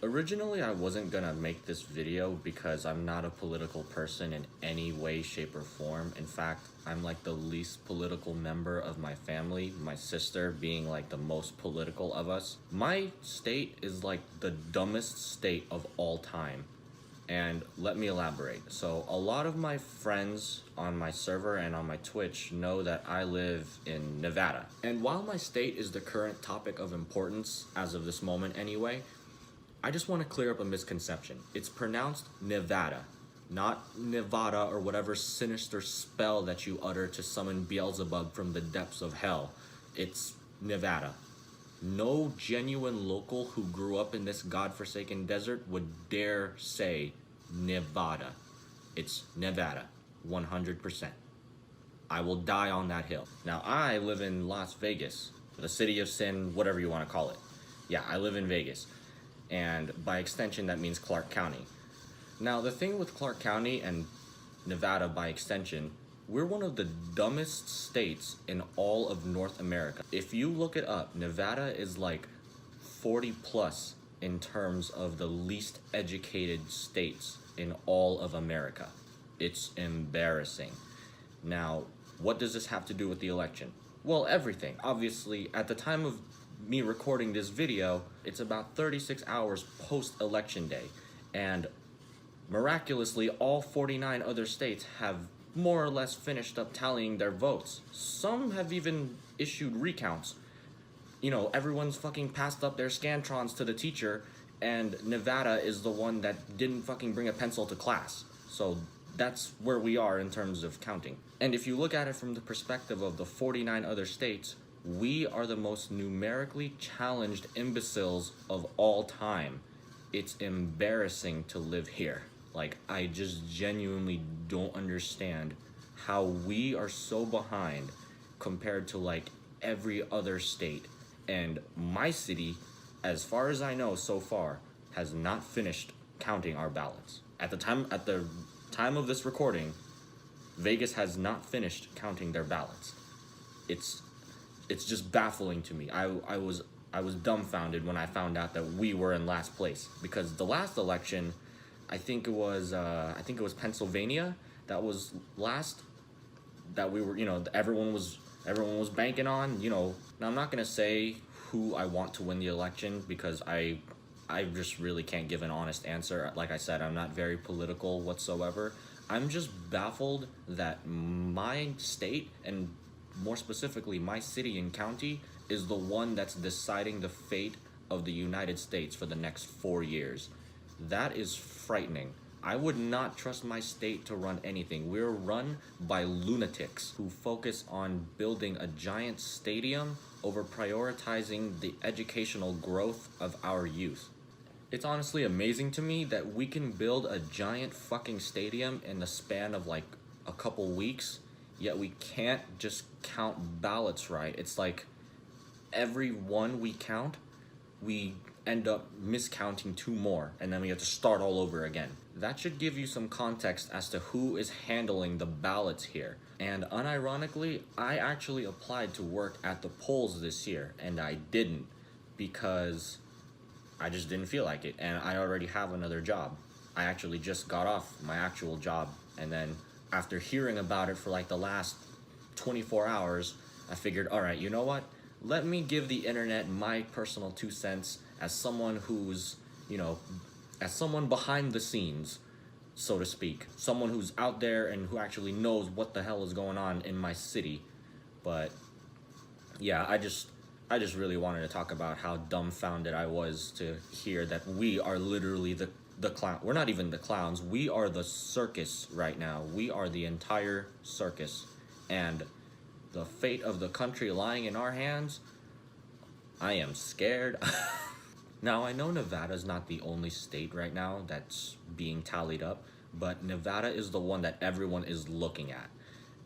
Originally, I wasn't gonna make this video because I'm not a political person in any way, shape, or form. In fact, I'm like the least political member of my family, my sister being like the most political of us. My state is like the dumbest state of all time. And let me elaborate. So, a lot of my friends on my server and on my Twitch know that I live in Nevada. And while my state is the current topic of importance, as of this moment anyway, I just want to clear up a misconception. It's pronounced Nevada, not Nevada or whatever sinister spell that you utter to summon Beelzebub from the depths of hell. It's Nevada. No genuine local who grew up in this godforsaken desert would dare say Nevada. It's Nevada, 100%. I will die on that hill. Now, I live in Las Vegas, the city of sin, whatever you want to call it. Yeah, I live in Vegas. And by extension, that means Clark County. Now, the thing with Clark County and Nevada by extension, we're one of the dumbest states in all of North America. If you look it up, Nevada is like 40 plus in terms of the least educated states in all of America. It's embarrassing. Now, what does this have to do with the election? Well, everything. Obviously, at the time of me recording this video, it's about 36 hours post-election day, and miraculously, all 49 other states have more or less finished up tallying their votes. Some have even issued recounts. You know, everyone's fucking passed up their Scantrons to the teacher, and Nevada is the one that didn't fucking bring a pencil to class. So that's where we are in terms of counting. And if you look at it from the perspective of the 49 other states, we are the most numerically challenged imbeciles of all time. It's embarrassing to live here. Like, I just genuinely don't understand how we are so behind compared to like every other state. And my city, as far as I know so far, has not finished counting our ballots. At the time of this recording, Vegas has not finished counting their ballots. It's just baffling to me. I was dumbfounded when I found out that we were in last place, because the last election, I think it was Pennsylvania that was last, that we were, everyone was banking on. Now I'm not gonna say who I want to win the election, because I just really can't give an honest answer. Like I said, I'm not very political whatsoever. I'm just baffled that my state, and more specifically my city and county, is the one that's deciding the fate of the United States for the next 4 years. That is frightening. I would not trust my state to run anything. We're run by lunatics who focus on building a giant stadium over prioritizing the educational growth of our youth. It's honestly amazing to me that we can build a giant fucking stadium in the span of like a couple weeks, yet we can't just count ballots right. It's like every one we count, we end up miscounting 2 more, and then we have to start all over again. That should give you some context as to who is handling the ballots here. And unironically, I actually applied to work at the polls this year, and I didn't, because I just didn't feel like it, and I already have another job. I actually just got off my actual job, and then after hearing about it for like the last 24 hours, I figured, all right, you know what? Let me give the internet my personal 2 cents as someone who's, as someone behind the scenes, so to speak. Someone who's out there and who actually knows what the hell is going on in my city. But yeah, I just really wanted to talk about how dumbfounded I was to hear that we are literally the clown. We're not even the clowns. We are the circus right now. We are the entire circus. And the fate of the country lying in our hands, I am scared. Now, I know Nevada's not the only state right now that's being tallied up, but Nevada is the one that everyone is looking at.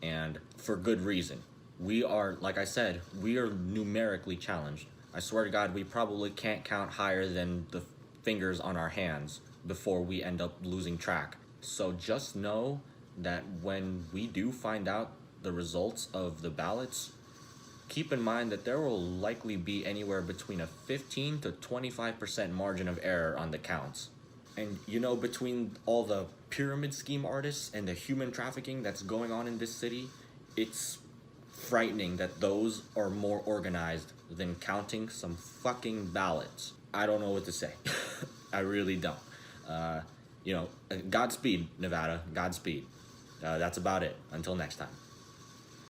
And for good reason. We are, like I said, we are numerically challenged. I swear to God, we probably can't count higher than the fingers on our hands before we end up losing track. So just know that when we do find out the results of the ballots, keep in mind that there will likely be anywhere between a 15 to 25% margin of error on the counts. And you know, between all the pyramid scheme artists and the human trafficking that's going on in this city, it's frightening that those are more organized than counting some fucking ballots. I don't know what to say. I really don't. Godspeed, Nevada. Godspeed. That's about it. Until next time.